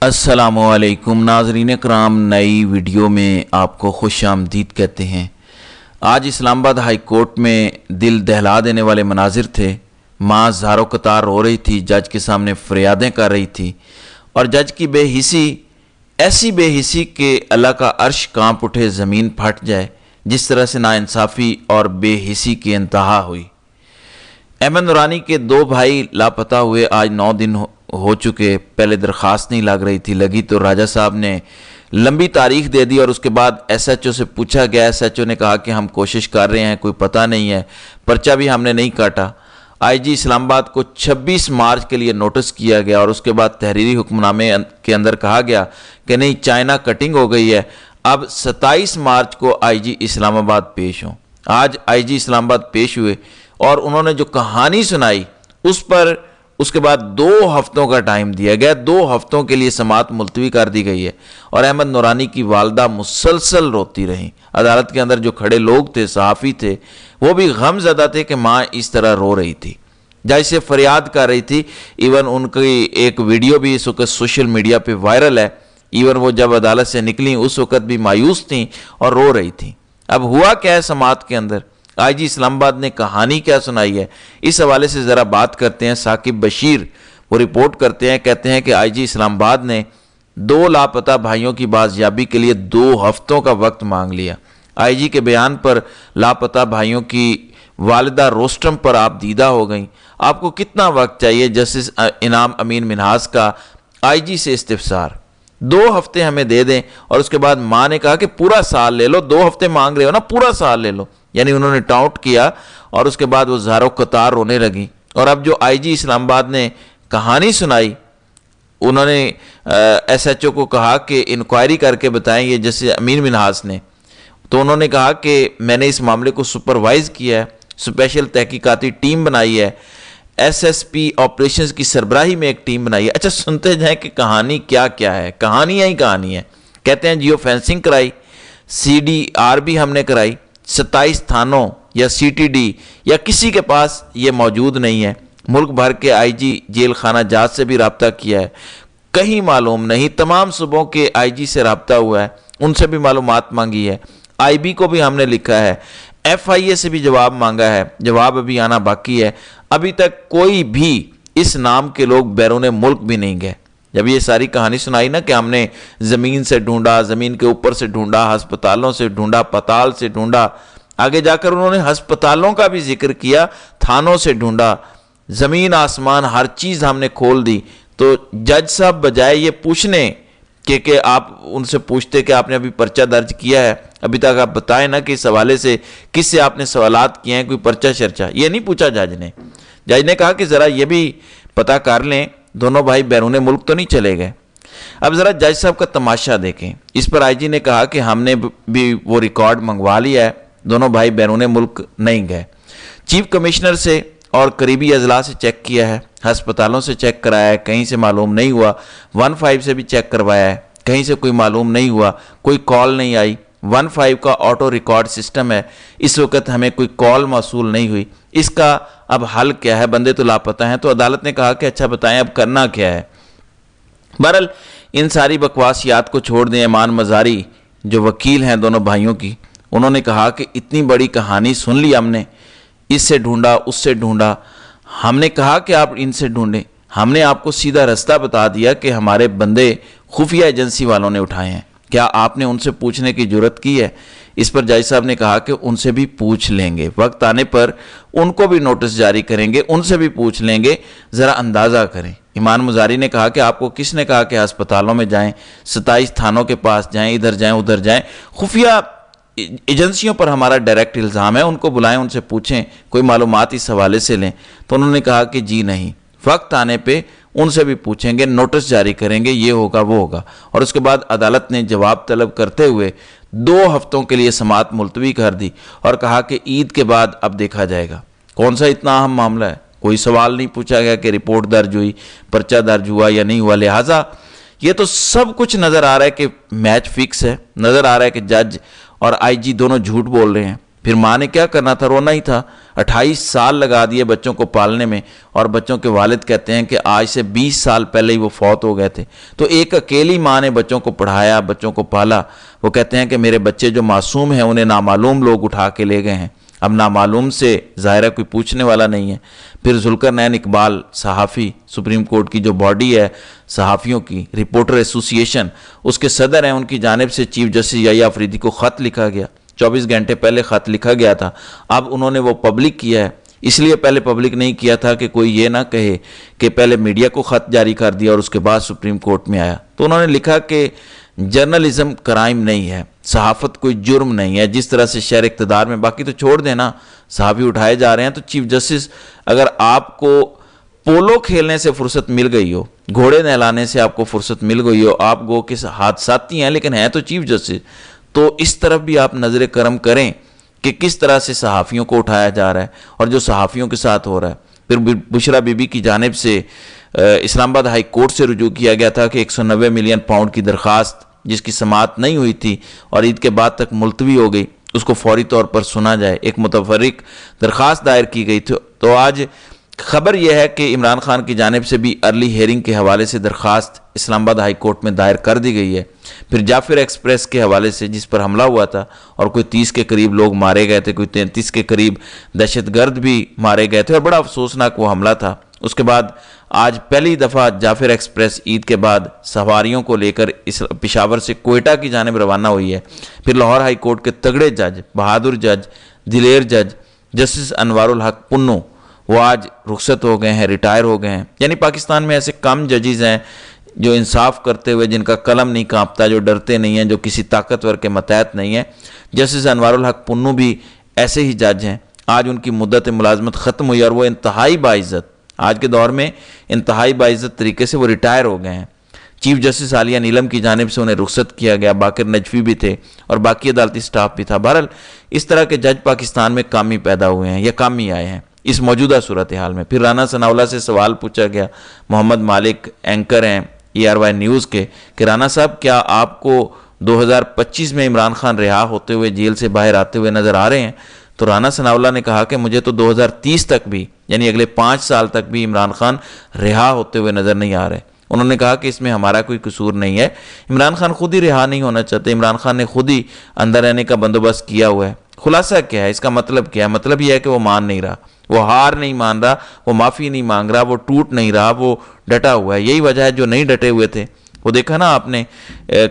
अस्सलामुअलैकुम नाज़रीन कराम, नई वीडियो में आपको खुश आमदीद कहते हैं। आज इस्लामाबाद हाई कोर्ट में दिल दहला देने वाले मनाजिर थे। माँ ज़ारो कतार रो रही थी, जज के सामने फरियादें कर रही थी और जज की बेहिसी, ऐसी बेहिसी कि अल्लाह का अर्श कांप उठे, ज़मीन फट जाए। जिस तरह से नाइंसाफ़ी और बेहिसी की इंतहा हुई। अहमद नूरानी के दो भाई लापता हुए आज 9 दिन हो चुके। पहले दरख्वास्त नहीं लग रही थी, लगी तो राजा साहब ने लंबी तारीख दे दी और उसके बाद एसएचओ से पूछा गया। एसएचओ ने कहा कि हम कोशिश कर रहे हैं, कोई पता नहीं है, पर्चा भी हमने नहीं काटा। आईजी इस्लामाबाद को 26 मार्च के लिए नोटिस किया गया और उसके बाद तहरीरी हुक्मनामे के अंदर कहा गया कि नहीं, चाइना कटिंग हो गई है। अब 27 मार्च को आईजी इस्लामाबाद पेश हों। आज आईजी इस्लामाबाद पेश हुए और उन्होंने जो कहानी सुनाई उस पर उसके बाद 2 हफ्तों का टाइम दिया गया। 2 हफ्तों के लिए समाअत मुलतवी कर दी गई है और अहमद नूरानी की वालदा मुसलसल रोती रहीं। अदालत के अंदर जो खड़े लोग थे, सहाफ़ी थे, वो भी गमज़दा थे कि माँ इस तरह रो रही थी, जज से फरियाद कर रही थी। इवन उनकी एक वीडियो भी इस वक्त सोशल मीडिया पे वायरल है। इवन वो जब अदालत से निकली उस वक्त भी मायूस थी और रो रही थी। अब हुआ क्या है समाअत के अंदर, आईजी इस्लामाबाद ने कहानी क्या सुनाई है, इस हवाले से ज़रा बात करते हैं। साकिब बशीर वो रिपोर्ट करते हैं, कहते हैं कि आईजी इस्लामाबाद ने 2 लापता भाइयों की बाजियाबी के लिए 2 हफ्तों का वक्त मांग लिया। आईजी के बयान पर लापता भाइयों की वालिदा रोस्टम पर आप दीदा हो गई। आपको कितना वक्त चाहिए? जस्टिस इनाम अमीन मिन्हास का आईजी से इस्तिफसार, 2 हफ्ते हमें दे दें। और उसके बाद माँ ने कहा कि पूरा साल ले लो, 2 हफ्ते मांग रहे हो ना, पूरा साल ले लो। यानी उन्होंने टाउट किया और उसके बाद वो ज़ारो कतार रोने लगी। और अब जो आईजी इस्लामाबाद ने कहानी सुनाई, उन्होंने एसएचओ को कहा कि इंक्वायरी करके बताएं, ये जैसे अमीन मिन्हास ने, तो उन्होंने कहा कि मैंने इस मामले को सुपरवाइज़ किया है, स्पेशल तहकीकाती टीम बनाई है, एसएसपी ऑपरेशंस की सरबराही में एक टीम बनाई है। अच्छा, सुनते जाएं कि कहानी क्या क्या है। कहानियाँ ही कहानी है। कहते हैं जियो फेंसिंग कराई, CDR भी हमने कराई, 27 थानों या CTD या किसी के पास ये मौजूद नहीं है। मुल्क भर के आईजी जेल खाना जात से भी रब्ता किया है, कहीं मालूम नहीं। तमाम सूबों के आईजी से रब्ता हुआ है, उनसे भी मालूमात मांगी है। IB को भी हमने लिखा है, FIA से भी जवाब मांगा है, जवाब अभी आना बाकी है। अभी तक कोई भी इस नाम के लोग बैरून मुल्क भी नहीं गए। जब ये सारी कहानी सुनाई ना कि हमने ज़मीन से ढूंढा, ज़मीन के ऊपर से ढूंढा, हस्पतालों से ढूंढा, पताल से ढूंढा, आगे जाकर उन्होंने हस्पतालों का भी जिक्र किया, थानों से ढूंढा, ज़मीन आसमान हर चीज़ हमने खोल दी। तो जज साहब बजाय ये पूछने कि आप उनसे पूछते कि आपने अभी पर्चा दर्ज किया है, अभी तक आप बताएं ना कि इस हवाले से किससे आपने सवालात किए हैं, कोई पर्चा शर्चा, ये नहीं पूछा जज ने। जज ने कहा कि ज़रा ये भी पता कर लें दोनों भाई बैरून मुल्क तो नहीं चले गए। अब ज़रा जज साहब का तमाशा देखें। इस पर आईजी ने कहा कि हमने भी वो रिकॉर्ड मंगवा लिया है, दोनों भाई बैरून मुल्क नहीं गए। चीफ कमिश्नर से और करीबी अजला से चेक किया है, हस्पतालों से चेक कराया है, कहीं से मालूम नहीं हुआ। 15 से भी चेक करवाया है, कहीं से कोई मालूम नहीं हुआ, कोई कॉल नहीं आई। 15 का ऑटो रिकॉर्ड सिस्टम है, इस वक्त हमें कोई कॉल मौसूल नहीं हुई। इसका अब हल क्या है? बंदे तो लापता हैं। तो अदालत ने कहा कि अच्छा बताएं अब करना क्या है। बहरहाल इन सारी बकवासियात को छोड़ दें। ईमान मज़ारी जो वकील हैं दोनों भाइयों की, उन्होंने कहा कि इतनी बड़ी कहानी सुन ली हमने, इससे ढूंढा, उससे ढूंढा, हमने कहा कि आप इनसे ढूंढें, हमने आपको सीधा रास्ता बता दिया कि हमारे बंदे खुफिया एजेंसी वालों ने उठाए हैं, क्या आपने उनसे पूछने की जुर्रत की है? इस पर जज साहब ने कहा कि उनसे भी पूछ लेंगे, वक्त आने पर उनको भी नोटिस जारी करेंगे, उनसे भी पूछ लेंगे, ज़रा अंदाज़ा करें। ईमान मुजारी ने कहा कि आपको किसने कहा कि अस्पतालों में जाएं, 27 थानों के पास जाएं, इधर जाएं उधर जाएं? खुफिया एजेंसियों पर हमारा डायरेक्ट इल्ज़ाम है, उनको बुलाएं, उनसे पूछें, कोई मालूमात इस हवाले से लें। तो उन्होंने कहा कि जी नहीं, वक्त आने पे उनसे भी पूछेंगे, नोटिस जारी करेंगे, ये होगा वो होगा। और उसके बाद अदालत ने जवाब तलब करते हुए 2 हफ्तों के लिए समाअत मुलतवी कर दी और कहा कि ईद के बाद अब देखा जाएगा। कौन सा इतना अहम मामला है? कोई सवाल नहीं पूछा गया कि रिपोर्ट दर्ज हुई, पर्चा दर्ज हुआ या नहीं हुआ। लिहाजा ये तो सब कुछ नज़र आ रहा है कि मैच फिक्स है, नज़र आ रहा है कि जज और आईजी दोनों झूठ बोल रहे हैं। پھر ماں نے کیا کرنا تھا؟ رونا ہی تھا۔ 28 سال لگا دیے بچوں کو پالنے میں، اور بچوں کے والد کہتے ہیں کہ آج سے 20 سال پہلے ہی وہ فوت ہو گئے تھے۔ تو ایک اکیلی ماں نے بچوں کو پڑھایا، بچوں کو پالا۔ وہ کہتے ہیں کہ میرے بچے جو معصوم ہیں انہیں نامعلوم لوگ اٹھا کے لے گئے ہیں، اب نامعلوم سے ظاہرہ کوئی پوچھنے والا نہیں ہے۔ پھر ذوالقرنین اقبال صحافی، سپریم کورٹ کی جو باڈی ہے صحافیوں کی، رپورٹر ایسوسی ایشن، اس کے صدر ہیں، ان کی جانب سے چیف جسٹس یحییٰ آفریدی کو خط لکھا گیا۔ 24 گھنٹے پہلے خط لکھا گیا تھا، اب انہوں نے وہ پبلک کیا ہے۔ اس لیے پہلے پبلک نہیں کیا تھا کہ کوئی یہ نہ کہے کہ پہلے میڈیا کو خط جاری کر دیا اور اس کے بعد سپریم کورٹ میں آیا۔ تو انہوں نے لکھا کہ جرنلزم کرائم نہیں ہے، صحافت کوئی جرم نہیں ہے، جس طرح سے شہر اقتدار میں، باقی تو چھوڑ دینا، صحافی اٹھائے جا رہے ہیں۔ تو چیف جسٹس، اگر آپ کو پولو کھیلنے سے فرصت مل گئی ہو، گھوڑے نہلانے سے آپ کو فرصت مل گئی ہو، آپ گو کے حادثاتی ہیں لیکن ہیں تو چیف جسٹس، تو اس طرف بھی آپ نظر کرم کریں کہ کس طرح سے صحافیوں کو اٹھایا جا رہا ہے اور جو صحافیوں کے ساتھ ہو رہا ہے۔ پھر بشرا بی بی کی جانب سے اسلام آباد ہائی کورٹ سے رجوع کیا گیا تھا کہ 190 ملین پاؤنڈ کی درخواست جس کی سماعت نہیں ہوئی تھی اور عید کے بعد تک ملتوی ہو گئی، اس کو فوری طور پر سنا جائے۔ ایک متفرق درخواست دائر کی گئی تھی۔ تو آج خبر یہ ہے کہ عمران خان کی جانب سے بھی ارلی ہیئرنگ کے حوالے سے درخواست اسلام آباد ہائی کورٹ میں دائر کر دی گئی ہے۔ پھر جعفر ایکسپریس کے حوالے سے جس پر حملہ ہوا تھا اور کوئی 30 کے قریب لوگ مارے گئے تھے، کوئی 33 کے قریب دہشت گرد بھی مارے گئے تھے اور بڑا افسوسناک وہ حملہ تھا۔ اس کے بعد آج پہلی دفعہ جعفر ایکسپریس عید کے بعد سواریوں کو لے کر پشاور سے کوئٹہ کی جانب روانہ ہوئی ہے۔ پھر لاہور ہائی کورٹ کے تگڑے جج، بہادر جج، دلیر جج جسٹس انوار الحق پنو، وہ آج رخصت ہو گئے ہیں، ریٹائر ہو گئے ہیں۔ یعنی پاکستان میں ایسے کم ججز ہیں جو انصاف کرتے ہوئے، جن کا قلم نہیں کانپتا، جو ڈرتے نہیں ہیں، جو کسی طاقتور کے متحد نہیں ہیں۔ جسٹس انوار الحق پنو بھی ایسے ہی جج ہیں۔ آج ان کی مدت ملازمت ختم ہوئی اور وہ انتہائی باعزت، آج کے دور میں انتہائی باعزت طریقے سے وہ ریٹائر ہو گئے ہیں۔ چیف جسٹس عالیہ نیلم کی جانب سے انہیں رخصت کیا گیا، باقر نجفی بھی تھے اور باقی عدالتی سٹاف بھی تھا۔ بہرحال اس طرح کے جج پاکستان میں کم ہی پیدا ہوئے ہیں یا کم ہی آئے ہیں اس موجودہ صورتحال میں۔ پھر رانا ثناءاللہ سے سوال پوچھا گیا، محمد مالک اینکر ہیں ERY نیوز کے، کہ رانا صاحب کیا آپ کو 2025 میں عمران خان رہا ہوتے ہوئے، جیل سے باہر آتے ہوئے نظر آ رہے ہیں؟ تو رانا ثناءاللہ نے کہا کہ مجھے تو 2030 تک بھی، یعنی اگلے 5 سال تک بھی عمران خان رہا ہوتے ہوئے نظر نہیں آ رہے۔ انہوں نے کہا کہ اس میں ہمارا کوئی قصور نہیں ہے، عمران خان خود ہی رہا نہیں ہونا چاہتے، عمران خان نے خود ہی اندر رہنے کا بندوبست کیا ہوا ہے۔ خلاصہ کیا ہے اس کا؟ مطلب کیا ہے؟ مطلب یہ ہے کہ وہ مان نہیں رہا، وہ ہار نہیں مان رہا، وہ معافی نہیں مانگ رہا، وہ ٹوٹ نہیں رہا، وہ ڈٹا ہوا ہے۔ یہی وجہ ہے جو نہیں ڈٹے ہوئے تھے۔ وہ دیکھا نا آپ نے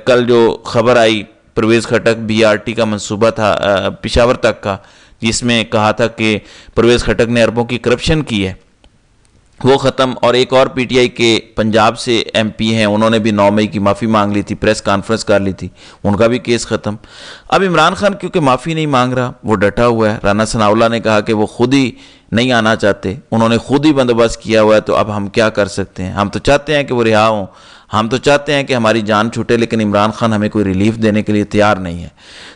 کل جو خبر آئی، پرویز خٹک BRT کا منصوبہ تھا پشاور تک کا، جس میں کہا تھا کہ پرویز خٹک نے اربوں کی کرپشن کی ہے، وہ ختم۔ اور ایک اور PTI کے پنجاب سے MP ہیں، انہوں نے بھی 9 مئی کی معافی مانگ لی تھی، پریس کانفرنس کر لی تھی، ان کا بھی کیس ختم۔ اب عمران خان کیونکہ معافی نہیں مانگ رہا، وہ ڈٹا ہوا ہے۔ رانا ثناءاللہ نے کہا کہ وہ خود ہی نہیں آنا چاہتے، انہوں نے خود ہی بندوبست کیا ہوا ہے، تو اب ہم کیا کر سکتے ہیں؟ ہم تو چاہتے ہیں کہ وہ رہا ہوں، ہم تو چاہتے ہیں کہ ہماری جان چھوٹے، لیکن عمران خان ہمیں کوئی ریلیف دینے کے لیے تیار نہیں ہے۔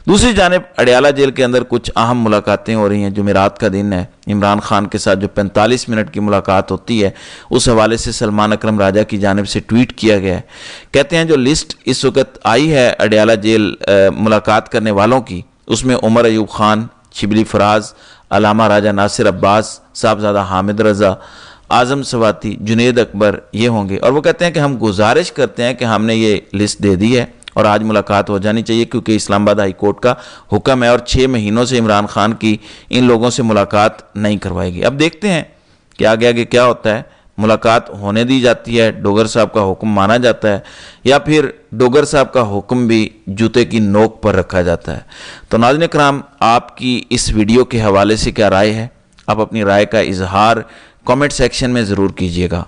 دوسری جانب اڈیالہ جیل کے اندر کچھ اہم ملاقاتیں ہو رہی ہیں۔ جمعرات کا دن ہے، عمران خان کے ساتھ جو 45 منٹ کی ملاقات ہوتی ہے، اس حوالے سے سلمان اکرم راجہ کی جانب سے ٹویٹ کیا گیا ہے۔ کہتے ہیں جو لسٹ اس وقت آئی ہے اڈیالہ جیل ملاقات کرنے والوں کی، اس میں عمر ایوب خان، شبلی فراز، علامہ راجہ ناصر عباس، صاحبزادہ حامد رضا، اعظم سواتی، جنید اکبر، یہ ہوں گے۔ اور وہ کہتے ہیں کہ ہم گزارش کرتے ہیں کہ ہم نے یہ لسٹ دے دی ہے اور آج ملاقات ہو جانی چاہیے، کیونکہ اسلام آباد ہائی کورٹ کا حکم ہے اور 6 مہینوں سے عمران خان کی ان لوگوں سے ملاقات نہیں کروائے گی۔ اب دیکھتے ہیں کہ آگے آگے کیا ہوتا ہے۔ ملاقات ہونے دی جاتی ہے، ڈوگر صاحب کا حکم مانا جاتا ہے، یا پھر ڈوگر صاحب کا حکم بھی جوتے کی نوک پر رکھا جاتا ہے۔ تو ناظرین کرام، آپ کی اس ویڈیو کے حوالے سے کیا رائے ہے؟ آپ اپنی رائے کا اظہار کامنٹ سیکشن میں ضرور کیجیے گا۔